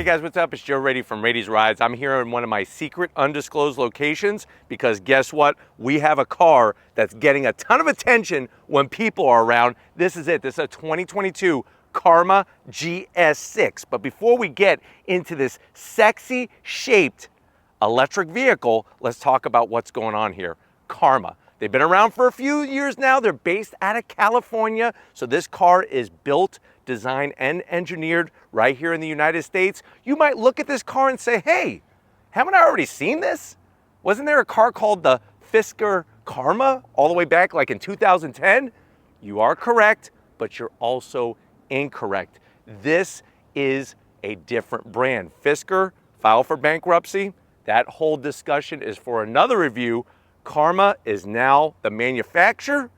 Hey guys, what's up? It's Joe Raiti from Raiti's Rides. I'm here in one of my secret undisclosed locations because guess what? We have a car that's getting a ton of attention when people are around. This is it. This is a 2022 Karma GS-6. But before we get into this sexy shaped electric vehicle, let's talk about what's going on here. Karma. They've been around for a few years now. They're based out of California. So this car is built, designed, and engineered right here in the United States. You might look at this car and say, hey, haven't I already seen this? Wasn't there a car called the Fisker Karma all the way back like in 2010? You are correct, but you're also incorrect. This is a different brand. Fisker filed for bankruptcy. That whole discussion is for another review. Karma is now the manufacturer,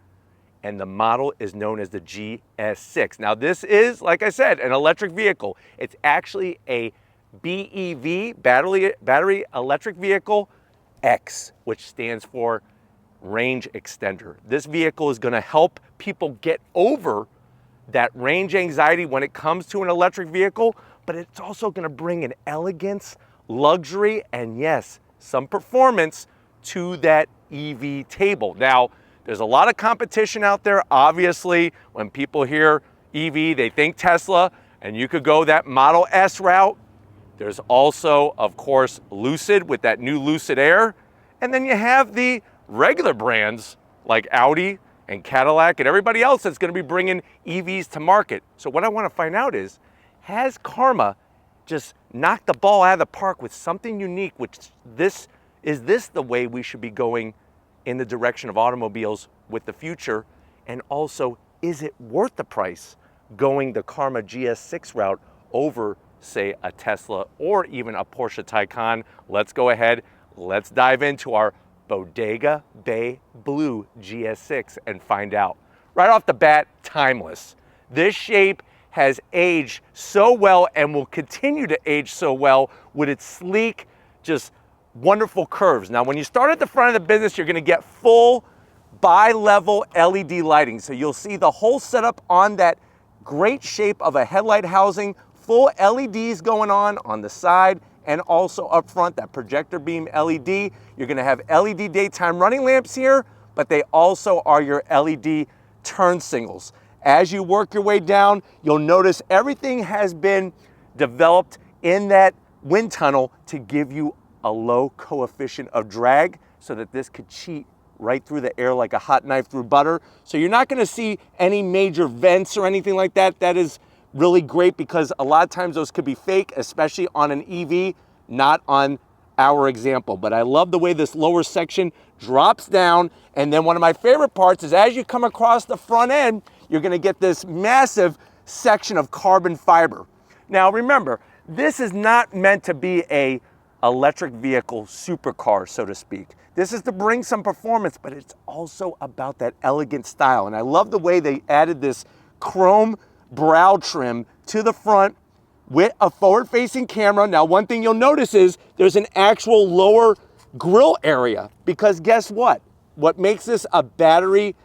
and the model is known as the GS-6. Now this is, like I said, an electric vehicle. It's actually a BEV, battery electric vehicle X, which stands for range extender. This vehicle is gonna help people get over that range anxiety when it comes to an electric vehicle, but it's also gonna bring an elegance, luxury, and yes, some performance to that EV table. Now, there's a lot of competition out there. Obviously, when people hear EV, they think Tesla, and you could go that Model S route. There's also, of course, Lucid with that new Lucid Air. And then you have the regular brands like Audi and Cadillac and everybody else that's gonna be bringing EVs to market. So what I wanna find out is, has Karma just knocked the ball out of the park with something unique, is this the way we should be going in the direction of automobiles with the future? And also, is it worth the price going the Karma GS-6 route over, say, a Tesla or even a Porsche Taycan? Let's go ahead, let's dive into our Bodega Bay Blue GS-6 and find out. Right off the bat, timeless. This shape has aged so well and will continue to age so well with its sleek, just wonderful curves. Now, when you start at the front of the business, you're gonna get full bi-level LED lighting. So you'll see the whole setup on that great shape of a headlight housing, full LEDs going on the side and also up front, that projector beam LED. You're gonna have LED daytime running lamps here, but they also are your LED turn signals. As you work your way down, you'll notice everything has been developed in that wind tunnel to give you a low coefficient of drag so that this could cheat right through the air like a hot knife through butter. So you're not gonna see any major vents or anything like that. That is really great because a lot of times those could be fake, especially on an EV, not on our example. But I love the way this lower section drops down. And then one of my favorite parts is as you come across the front end, you're gonna get this massive section of carbon fiber. Now remember, this is not meant to be a electric vehicle supercar, so to speak. This is to bring some performance, but it's also about that elegant style. And I love the way they added this chrome brow trim to the front with a forward-facing camera. Now, one thing you'll notice is there's an actual lower grille area because guess what? What makes this a battery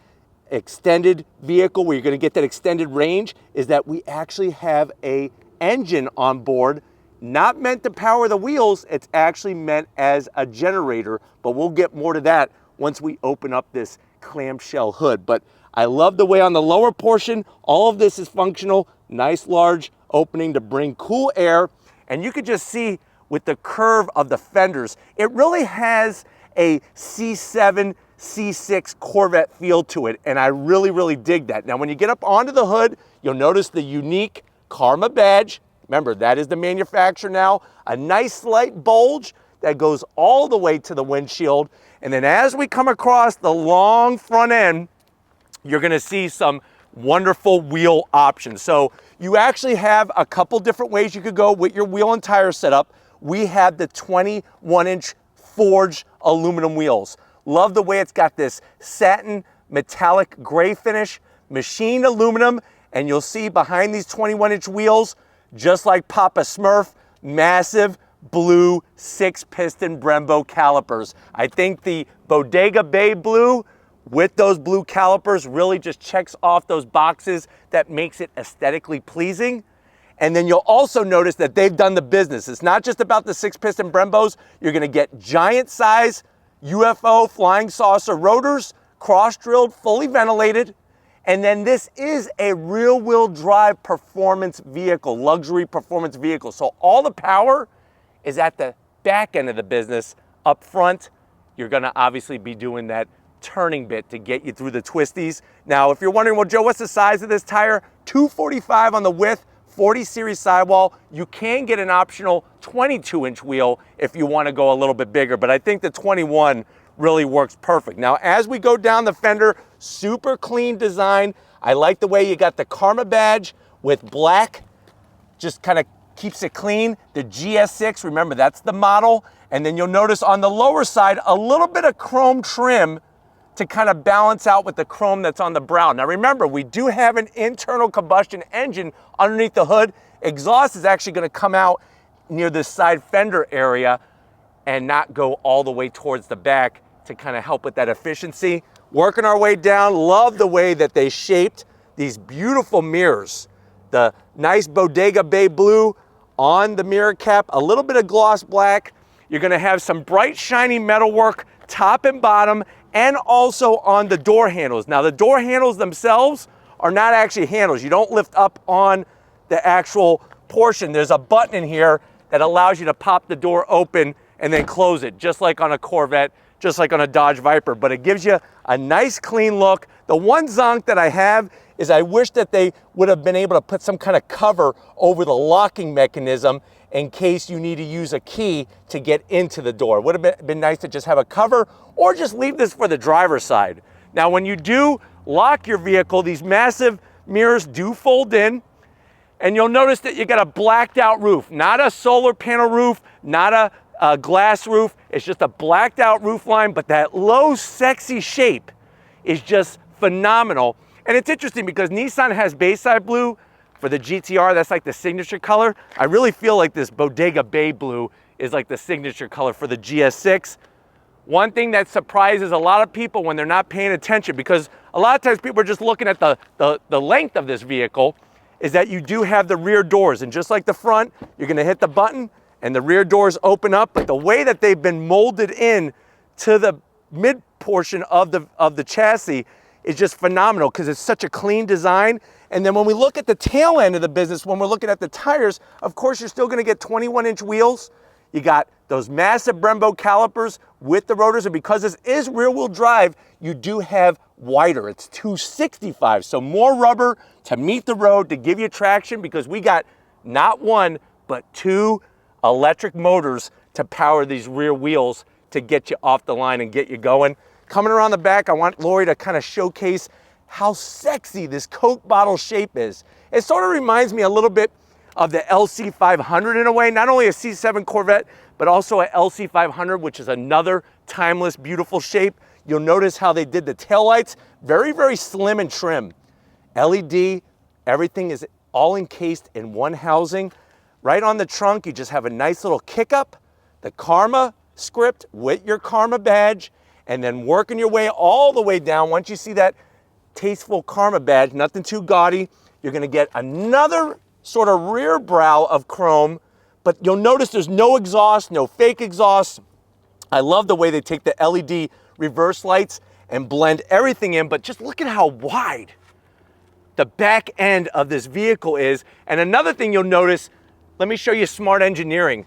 extended vehicle where you're gonna get that extended range is that we actually have a engine on board, not meant to power the wheels, it's actually meant as a generator, but we'll get more to that once we open up this clamshell hood. But I love the way on the lower portion, all of this is functional, nice large opening to bring cool air, and you could just see with the curve of the fenders, it really has a C7, C6 Corvette feel to it, and I really, really dig that. Now, when you get up onto the hood, you'll notice the unique Karma badge. Remember, that is the manufacturer now. A nice slight bulge that goes all the way to the windshield. And then as we come across the long front end, you're gonna see some wonderful wheel options. So you actually have a couple different ways you could go with your wheel and tire setup. We have the 21-inch forged aluminum wheels. Love the way it's got this satin metallic gray finish, machined aluminum, and you'll see behind these 21-inch wheels, just like Papa Smurf, massive blue 6-piston Brembo calipers. I think the Bodega Bay Blue with those blue calipers really just checks off those boxes that makes it aesthetically pleasing. And then you'll also notice that they've done the business. It's not just about the 6-piston Brembos. You're gonna get giant size UFO flying saucer rotors, cross-drilled, fully ventilated. And then this is a rear-wheel drive performance vehicle, luxury performance vehicle. So all the power is at the back end of the business. Up front, you're gonna obviously be doing that turning bit to get you through the twisties. Now, if you're wondering, well, Joe, what's the size of this tire? 245 on the width, 40 series sidewall. You can get an optional 22-inch wheel if you want to go a little bit bigger, but I think the 21 really works perfect. Now, as we go down the fender, super clean design. I like the way you got the Karma badge with black, just kind of keeps it clean. The GS-6, remember, that's the model. And then you'll notice on the lower side, a little bit of chrome trim to kind of balance out with the chrome that's on the brown. Now remember, we do have an internal combustion engine underneath the hood. Exhaust is actually gonna come out near the side fender area and not go all the way towards the back to kind of help with that efficiency. Working our way down, love the way that they shaped these beautiful mirrors. The nice Bodega Bay blue on the mirror cap, a little bit of gloss black. You're gonna have some bright, shiny metalwork, top and bottom, and also on the door handles. Now the door handles themselves are not actually handles. You don't lift up on the actual portion. There's a button in here that allows you to pop the door open and then close it, just like on a Corvette, just like on a Dodge Viper, but it gives you a nice clean look. The one zonk that I have is I wish that they would have been able to put some kind of cover over the locking mechanism in case you need to use a key to get into the door. It would have been nice to just have a cover or just leave this for the driver's side. Now, when you do lock your vehicle, these massive mirrors do fold in, and you'll notice that you got a blacked out roof, not a solar panel roof, not a glass roof. It's just a blacked out roof line, but that low, sexy shape is just phenomenal. And it's interesting because Nissan has Bayside blue for the GTR. That's like the signature color. I really feel like this Bodega Bay blue is like the signature color for the GS-6. One thing that surprises a lot of people when they're not paying attention, because a lot of times people are just looking at the length of this vehicle, is that you do have the rear doors. And just like the front, you're gonna hit the button and the rear doors open up, but the way that they've been molded in to the mid portion of the chassis is just phenomenal because it's such a clean design. And then when we look at the tail end of the business, when we're looking at the tires, of course, you're still gonna get 21-inch wheels. You got those massive Brembo calipers with the rotors, and because this is rear-wheel drive, you do have wider. It's 265, so more rubber to meet the road, to give you traction, because we got not one, but two electric motors to power these rear wheels to get you off the line and get you going. Coming around the back, I want Lori to kind of showcase how sexy this Coke bottle shape is. It sort of reminds me a little bit of the LC500 in a way, not only a C7 Corvette, but also a LC500, which is another timeless, beautiful shape. You'll notice how they did the taillights, very, very slim and trim. LED, everything is all encased in one housing. Right on the trunk, you just have a nice little kick up, the Karma script with your Karma badge, and then working your way all the way down. Once you see that tasteful Karma badge, nothing too gaudy, you're gonna get another sort of rear brow of chrome, but you'll notice there's no exhaust, no fake exhaust. I love the way they take the LED reverse lights and blend everything in, but just look at how wide the back end of this vehicle is. And another thing you'll notice, let me show you smart engineering.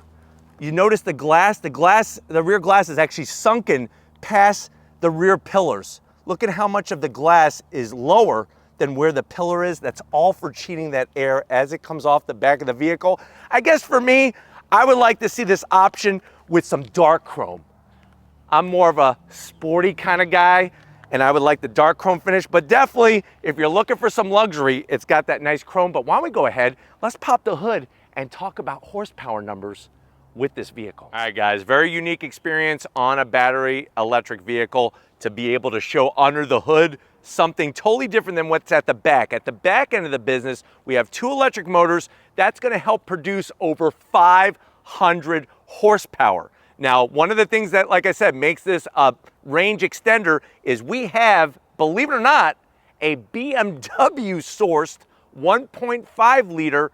You notice the rear glass is actually sunken past the rear pillars. Look at how much of the glass is lower than where the pillar is. That's all for cheating that air as it comes off the back of the vehicle. I guess for me, I would like to see this option with some dark chrome. I'm more of a sporty kind of guy, and I would like the dark chrome finish, but definitely if you're looking for some luxury, it's got that nice chrome. But why don't we go ahead, let's pop the hood and talk about horsepower numbers with this vehicle. All right, guys, very unique experience on a battery electric vehicle to be able to show under the hood something totally different than what's at the back. At the back end of the business, we have two electric motors. That's gonna help produce over 500 horsepower. Now, one of the things that, like I said, makes this a range extender is we have, believe it or not, a BMW sourced 1.5 liter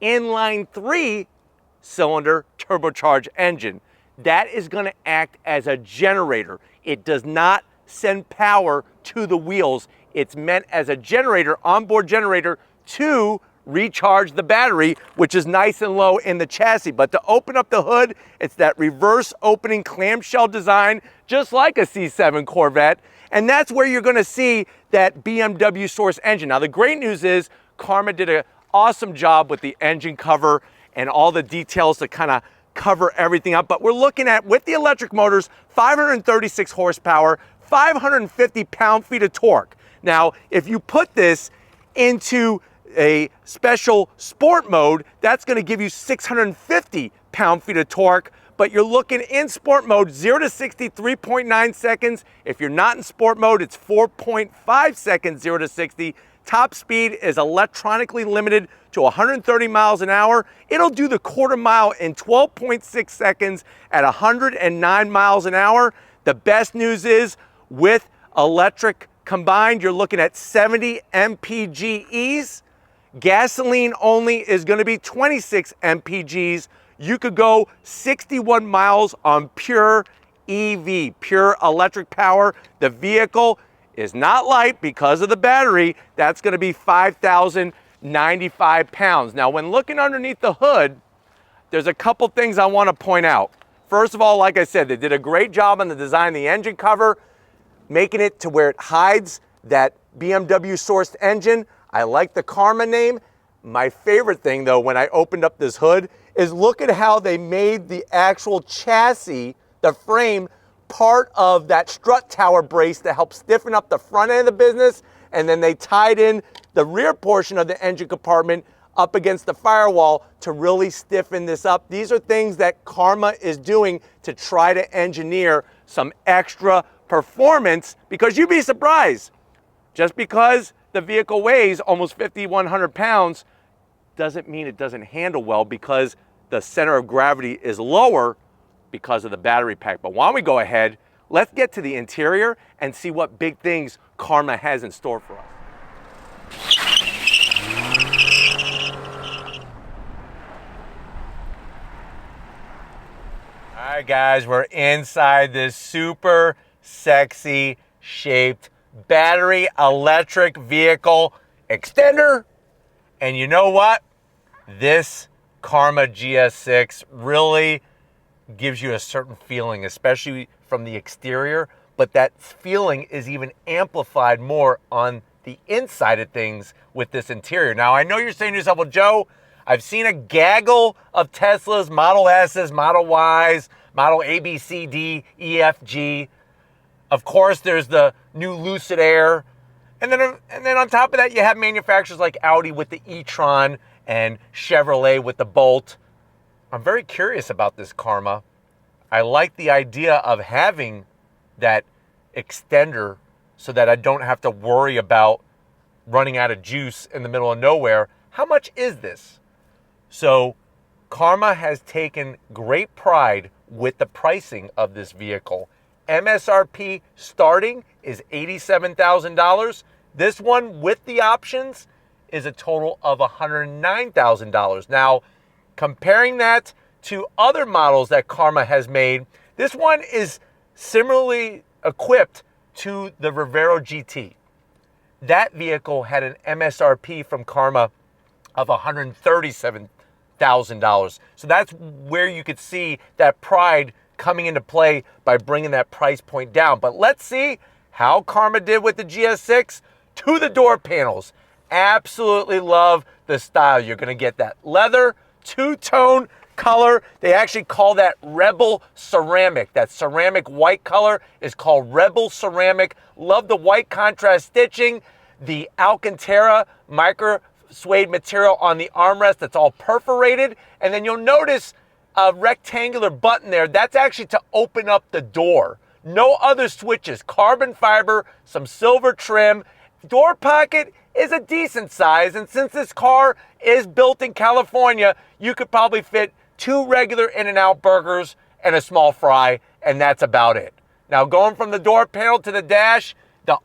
inline 3-cylinder turbocharged engine. That is going to act as a generator. It does not send power to the wheels. It's meant as a generator, onboard generator, to recharge the battery, which is nice and low in the chassis. But to open up the hood, it's that reverse opening clamshell design, just like a C7 Corvette. And that's where you're going to see that BMW source engine. Now, the great news is Karma did an awesome job with the engine cover and all the details to kind of cover everything up. But we're looking at, with the electric motors, 536 horsepower, 550 pound-feet of torque. Now, if you put this into a special sport mode, that's going to give you 650 pound-feet of torque. But you're looking in sport mode, 0 to 60, 3.9 seconds. If you're not in sport mode, it's 4.5 seconds, 0 to 60. Top speed is electronically limited to 130 miles an hour. It'll do the quarter mile in 12.6 seconds at 109 miles an hour. The best news is, with electric combined, you're looking at 70 mpges. Gasoline only is going to be 26 mpgs. You could go 61 miles on pure EV, pure electric power. The vehicle is not light because of the battery. That's going to be 5,095 pounds. Now, when looking underneath the hood, there's a couple things I want to point out. First of all, like I said, they did a great job on the design of the engine cover, making it to where it hides that BMW sourced engine. I like the Karma name. My favorite thing, though, when I opened up this hood, is look at how they made the actual chassis, the frame, part of that strut tower brace to help stiffen up the front end of the business, and then they tied in the rear portion of the engine compartment up against the firewall to really stiffen this up. These are things that Karma is doing to try to engineer some extra performance, because you'd be surprised. Just because the vehicle weighs almost 5,100 pounds doesn't mean it doesn't handle well, because the center of gravity is lower because of the battery pack. But why don't we go ahead, let's get to the interior and see what big things Karma has in store for us. All right, guys, we're inside this super sexy shaped battery electric vehicle extender. And you know what? This Karma GS-6 really gives you a certain feeling, especially from the exterior, but that feeling is even amplified more on the inside of things with this interior. Now, I know you're saying to yourself, well, Joe, I've seen a gaggle of Teslas, Model S's, Model Y's, Model A, B, C, D, E, F, G. Of course, there's the new Lucid Air. And then on top of that, you have manufacturers like Audi with the e-tron and Chevrolet with the Bolt. I'm very curious about this Karma. I like the idea of having that extender so that I don't have to worry about running out of juice in the middle of nowhere. How much is this? So Karma has taken great pride with the pricing of this vehicle. MSRP starting is $87,000. This one with the options is a total of $109,000. Now, comparing that to other models that Karma has made, this one is similarly equipped to the Revero GT. That vehicle had an MSRP from Karma of $137,000. So that's where you could see that pride coming into play by bringing that price point down. But let's see how Karma did with the GS-6 to the door panels. Absolutely love the style. You're going to get that leather, two-tone color. They actually call that Rebel Ceramic. That ceramic white color is called Rebel Ceramic. Love the white contrast stitching, the Alcantara micro suede material on the armrest that's all perforated. And then you'll notice a rectangular button there. That's actually to open up the door. No other switches. Carbon fiber, some silver trim. Door pocket is a decent size, and since this car is built in California, you could probably fit 2 regular In-N-Out burgers and a small fry, and that's about it. Now, going from the door panel to the dash, the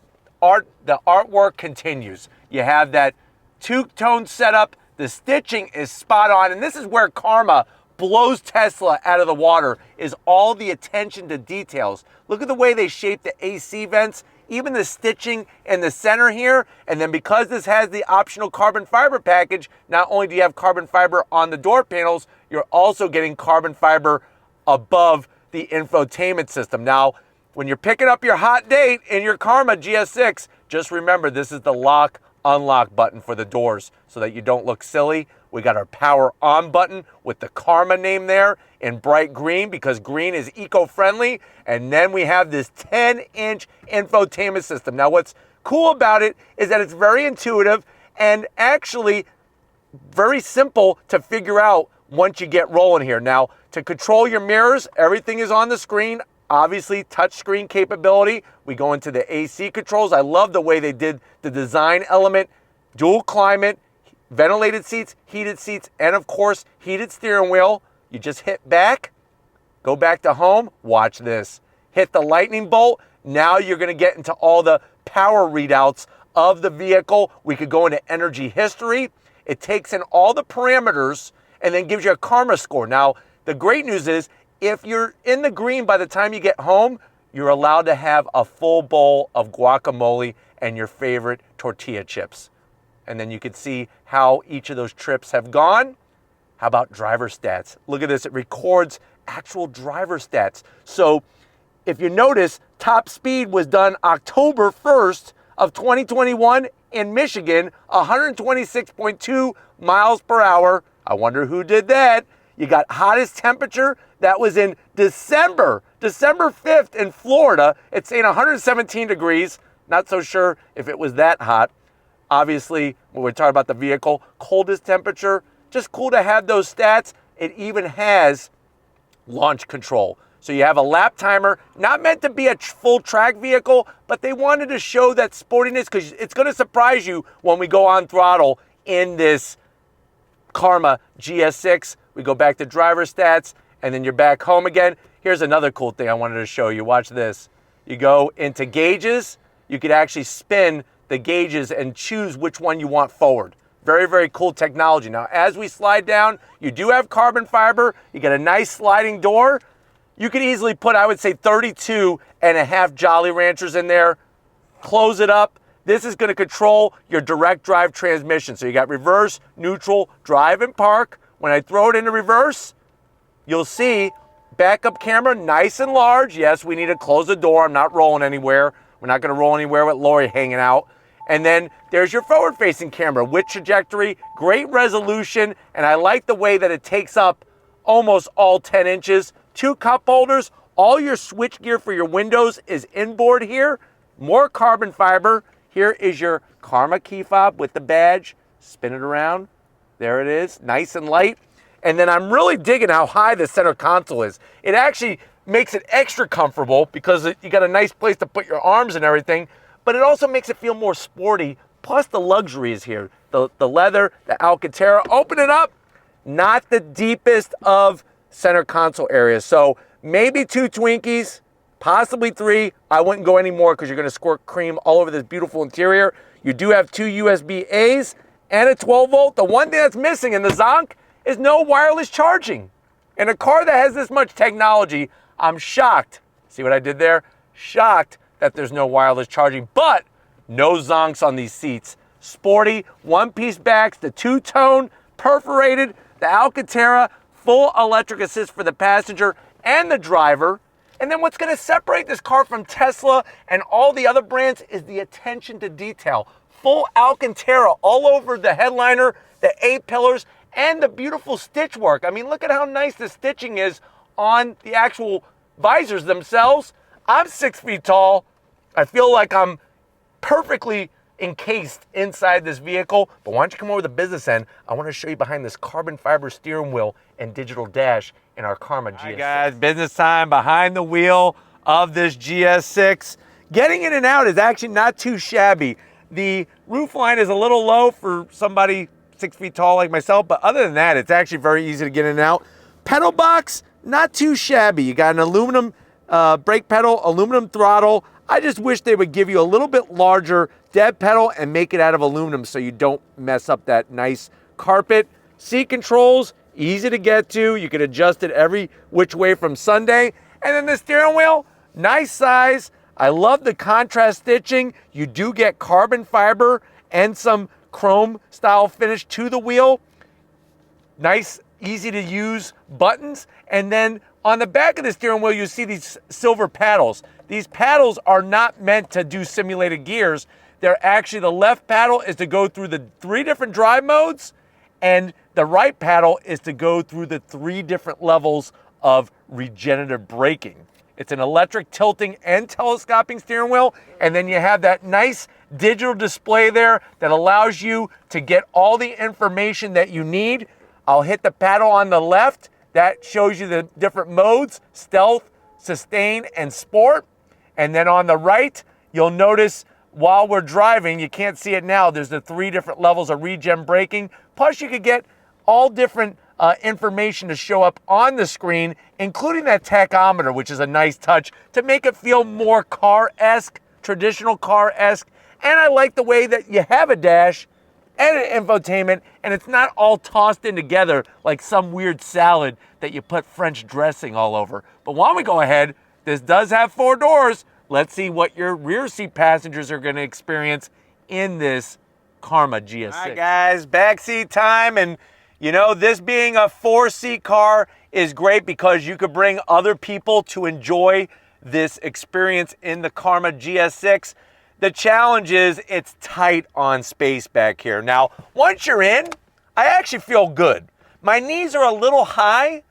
artwork continues. You have that two-tone setup The stitching is spot on, and this is where Karma blows Tesla out of the water, is all the attention to details. Look at the way they shape the AC vents, even the stitching in the center here. And then because this has the optional carbon fiber package, not only do you have carbon fiber on the door panels, you're also getting carbon fiber above the infotainment system. Now, when you're picking up your hot date in your Karma GS-6, just remember this is the lock unlock button for the doors so that you don't look silly. We got our power on button with the Karma name there in bright green because green is eco-friendly. And then we have this 10-inch infotainment system. Now, what's cool about it is that it's very intuitive and actually very simple to figure out once you get rolling here. Now, to control your mirrors, everything is on the screen. Obviously, touchscreen capability. We go into the AC controls. I love the way they did the design element, dual climate, ventilated seats, heated seats, and of course, heated steering wheel. You just hit back, go back to home, watch this. Hit the lightning bolt. Now you're gonna get into all the power readouts of the vehicle. We could go into energy history. It takes in all the parameters and then gives you a Karma score. Now, the great news is if you're in the green by the time you get home, you're allowed to have a full bowl of guacamole and your favorite tortilla chips. And then you can see how each of those trips have gone. How about driver stats? Look at this, it records actual driver stats. So if you notice, top speed was done October 1st of 2021 in Michigan, 126.2 miles per hour. I wonder who did that. You got hottest temperature, that was in December 5th in Florida. It's saying 117 degrees. Not so sure if it was that hot. Obviously, when we're talking about the vehicle, coldest temperature, just cool to have those stats. It even has launch control. So you have a lap timer, not meant to be a full track vehicle, but they wanted to show that sportiness because it's going to surprise you when we go on throttle in this Karma GS-6. We go back to driver stats, and then you're back home again. Here's another cool thing I wanted to show you. Watch this. You go into gauges. You could actually spin the gauges and choose which one you want forward. Very, very cool technology. Now, as we slide down, you do have carbon fiber. You get a nice sliding door. You could easily put, I would say, 32 and a half Jolly Ranchers in there. Close it up. This is going to control your direct drive transmission. So you got reverse, neutral, drive, and park. When I throw it into reverse, you'll see backup camera, nice and large. Yes, we need to close the door. I'm not rolling anywhere. We're not going to roll anywhere with Lori hanging out. And then there's your forward-facing camera with trajectory, great resolution, and I like the way that it takes up almost all 10 inches. 2 cup holders, all your switch gear for your windows is inboard here. More carbon fiber. Here is your Karma key fob with the badge. Spin it around. There it is, nice and light. And then I'm really digging how high the center console is. It actually makes it extra comfortable because you got a nice place to put your arms and everything, but it also makes it feel more sporty. Plus the luxury is here. The leather, the Alcantara. Open it up, not the deepest of center console areas. So maybe 2 Twinkies, possibly 3. I wouldn't go any more because you're gonna squirt cream all over this beautiful interior. You do have 2 USB-As and a 12 volt. The one thing that's missing in the Zonk is no wireless charging. In a car that has this much technology, I'm shocked. See what I did there? Shocked that there's no wireless charging, but no Zonks on these seats. Sporty, one-piece backs, the 2-tone, perforated, the Alcantara, full electric assist for the passenger and the driver. And then what's gonna separate this car from Tesla and all the other brands is the attention to detail. Full Alcantara all over the headliner, the A-pillars, and the beautiful stitch work. I mean, look at how nice the stitching is on the actual visors themselves. I'm 6 feet tall. I feel like I'm perfectly encased inside this vehicle, but why don't you come over to the business end? I want to show you behind this carbon fiber steering wheel and digital dash in our Karma GS6. All right, guys, business time behind the wheel of this GS6. Getting in and out is actually not too shabby. The roof line is a little low for somebody 6 feet tall like myself, but other than that, it's actually very easy to get in and out. Pedal box, not too shabby. You got an aluminum brake pedal, aluminum throttle. I just wish they would give you a little bit larger dead pedal and make it out of aluminum so you don't mess up that nice carpet seat controls, easy to get to. You can adjust it every which way from Sunday. And then the steering wheel, nice size. I love the contrast stitching. You do get carbon fiber and some chrome style finish to the wheel. Nice, easy to use buttons. And then on the back of the steering wheel, you see these silver paddles. These paddles are not meant to do simulated gears. They're actually, the left paddle is to go through the 3 different drive modes, and the right paddle is to go through the 3 different levels of regenerative braking. It's an electric tilting and telescoping steering wheel, and then you have that nice digital display there that allows you to get all the information that you need. I'll hit the paddle on the left. That shows you the different modes: stealth, sustain, and sport. And then on the right, you'll notice while we're driving, you can't see it now, there's the 3 different levels of regen braking. Plus you could get all different information to show up on the screen, including that tachometer, which is a nice touch to make it feel more car-esque, traditional car-esque. And I like the way that you have a dash and an infotainment, and it's not all tossed in together like some weird salad that you put French dressing all over. But why don't we go ahead, this does have 4 doors. Let's see what your rear seat passengers are going to experience in this Karma GS6. All right, guys, backseat time. And you know, this being a 4-seat car is great because you could bring other people to enjoy this experience in the Karma GS6. The challenge is it's tight on space back here. Now, once you're in, I actually feel good. My knees are a little high,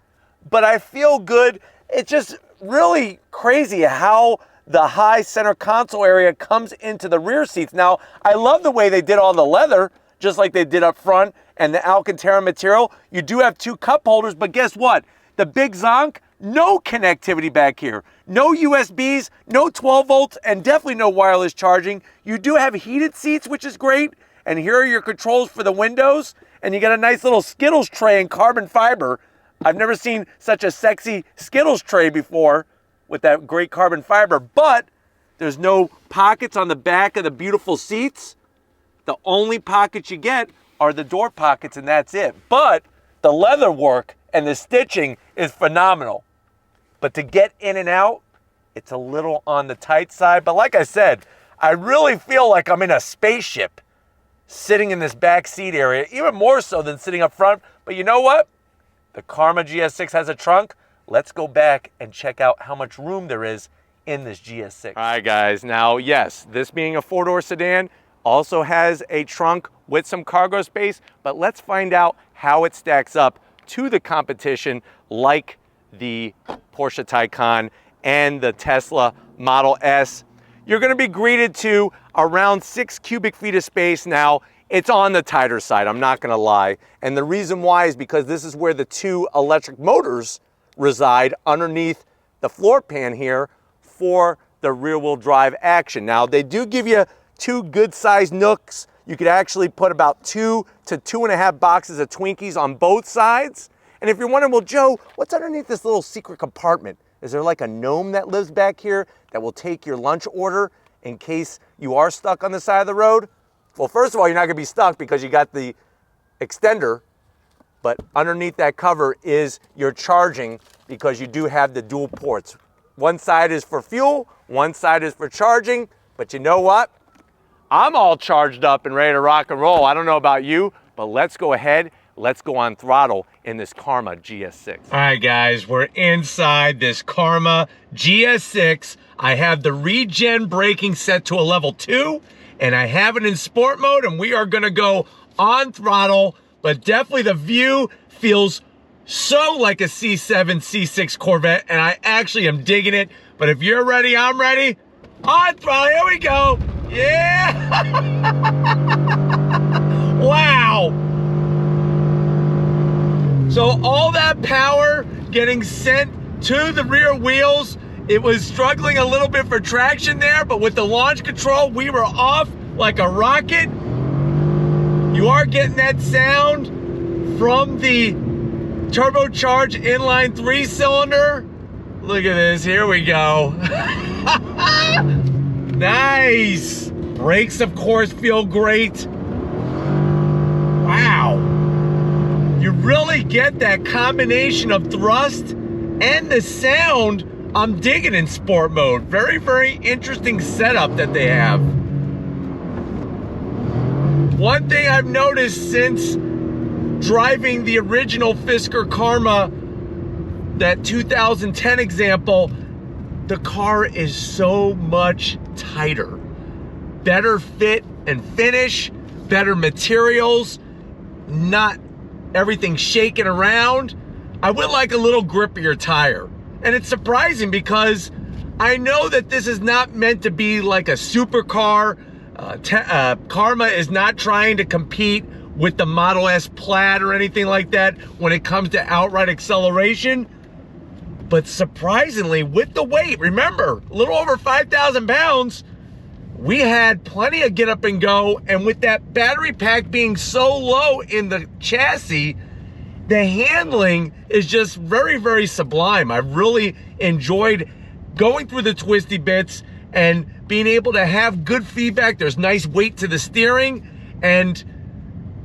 but I feel good. It's just really crazy how the high center console area comes into the rear seats. Now, I love the way they did all the leather, just like they did up front, and the Alcantara material. You do have 2 cup holders, but guess what? The big zonk, no connectivity back here. No USBs, no 12 volts, and definitely no wireless charging. You do have heated seats, which is great. And here are your controls for the windows. And you got a nice little Skittles tray in carbon fiber. I've never seen such a sexy Skittles tray before with that great carbon fiber, but there's no pockets on the back of the beautiful seats. The only pockets you get are the door pockets, and that's it. But the leather work and the stitching is phenomenal. But to get in and out, it's a little on the tight side. But like I said, I really feel like I'm in a spaceship sitting in this back seat area, even more so than sitting up front. But you know what? The Karma GS6 has a trunk. Let's go back and check out how much room there is in this GS6. All right, guys. Now, yes, this being a 4-door sedan also has a trunk with some cargo space, but let's find out how it stacks up to the competition like the Porsche Taycan and the Tesla Model S. You're going to be greeted to around 6 cubic feet of space. Now, it's on the tighter side, I'm not going to lie. And the reason why is because this is where the 2 electric motors reside underneath the floor pan here for the rear-wheel drive action. Now, they do give you 2 good-sized nooks. You could actually put about 2 to 2.5 boxes of Twinkies on both sides. And if you're wondering, well, Joe, what's underneath this little secret compartment? Is there like a gnome that lives back here that will take your lunch order in case you are stuck on the side of the road? Well, first of all, you're not gonna be stuck because you got the extender, but underneath that cover is your charging because you do have the dual ports. One side is for fuel, one side is for charging, but you know what? I'm all charged up and ready to rock and roll. I don't know about you, but let's go ahead. Let's go on throttle in this Karma GS6. All right, guys, we're inside this Karma GS6. I have the regen braking set to a level 2, and I have it in sport mode, and we are gonna go on throttle, but definitely the view feels so like a C7, C6 Corvette, and I actually am digging it. But if you're ready, I'm ready. On throttle, here we go. Yeah! Wow! So all that power getting sent to the rear wheels. It was struggling a little bit for traction there, but with the launch control, we were off like a rocket. You are getting that sound from the turbocharged inline 3-cylinder. Look at this, here we go. Nice. Brakes, of course, feel great. Wow. really get that combination of thrust and the sound I'm digging in sport mode. Very, very interesting setup that they have. One thing I've noticed since driving the original Fisker Karma, that 2010 example, the car is so much tighter. Better fit and finish, better materials, not everything shaking around. I would like a little grippier tire. And it's surprising because I know that this is not meant to be like a supercar. Karma is not trying to compete with the Model S Plaid or anything like that when it comes to outright acceleration. But surprisingly, with the weight, remember, a little over 5,000 pounds, we had plenty of get up and go. And with that battery pack being so low in the chassis, the handling is just very, very sublime. I really enjoyed going through the twisty bits and being able to have good feedback. There's nice weight to the steering, and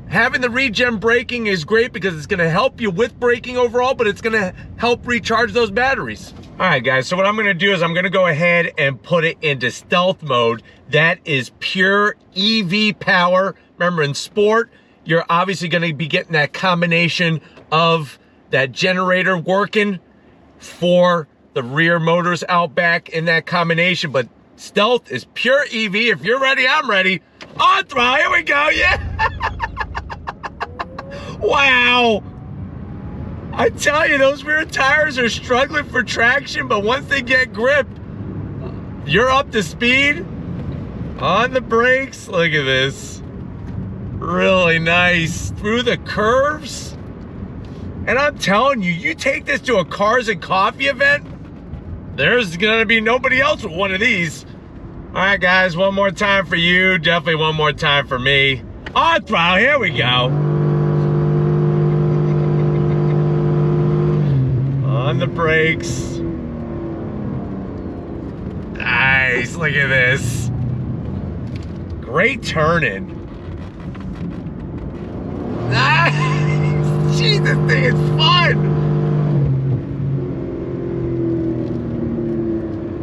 having the regen braking is great because it's gonna help you with braking overall, but it's gonna help recharge those batteries. All right, guys, so what I'm gonna do is I'm gonna go ahead and put it into stealth mode. That is pure EV power. Remember, in sport, you're obviously gonna be getting that combination of that generator working for the rear motors out back in that combination, but stealth is pure EV. If you're ready, I'm ready. On throttle, here we go, yeah. Wow. I tell you, those rear tires are struggling for traction, but once they get grip, you're up to speed. On the brakes, look at this. Really nice. Through the curves. And I'm telling you, you take this to a Cars and Coffee event, there's gonna be nobody else with one of these. All right, guys, one more time for you. Definitely one more time for me. On throttle, here we go. On the brakes. Nice, look at this. Great turning. Nice. Jeez, this thing is fun.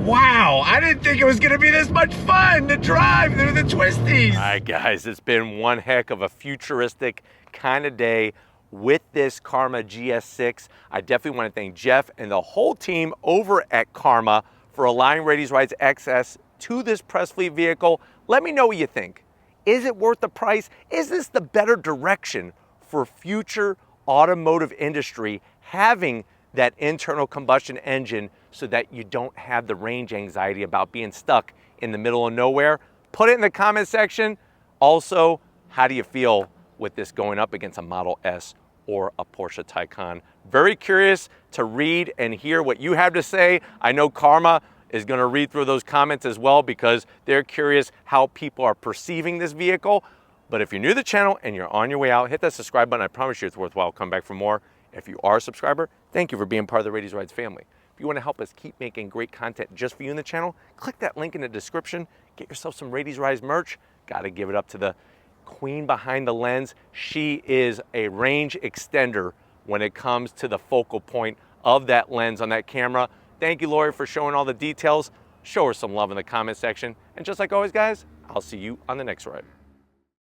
Wow, I didn't think it was gonna be this much fun to drive through the twisties. All right, guys, it's been one heck of a futuristic kind of day with this Karma GS-6. I definitely want to thank Jeff and the whole team over at Karma for allowing Raity's Rides XS to this press fleet vehicle. Let me know what you think. Is it worth the price? Is this the better direction for future automotive industry, having that internal combustion engine so that you don't have the range anxiety about being stuck in the middle of nowhere? Put it in the comment section. Also, how do you feel with this going up against a Model S or a Porsche Taycan? Very curious to read and hear what you have to say. I know Karma is going to read through those comments as well because they're curious how people are perceiving this vehicle. But if you're new to the channel and you're on your way out, hit that subscribe button. I promise you it's worthwhile. Come back for more. If you are a subscriber, thank you for being part of the Raity's Rides family. If you want to help us keep making great content just for you in the channel, click that link in the description. Get yourself some Raity's Rides merch. Got to give it up to the queen behind the lens. She is a range extender when it comes to the focal point of that lens on that camera. Thank you, Lori, for showing all the details. Show her some love in the comment section. And just like always, guys, I'll see you on the next ride.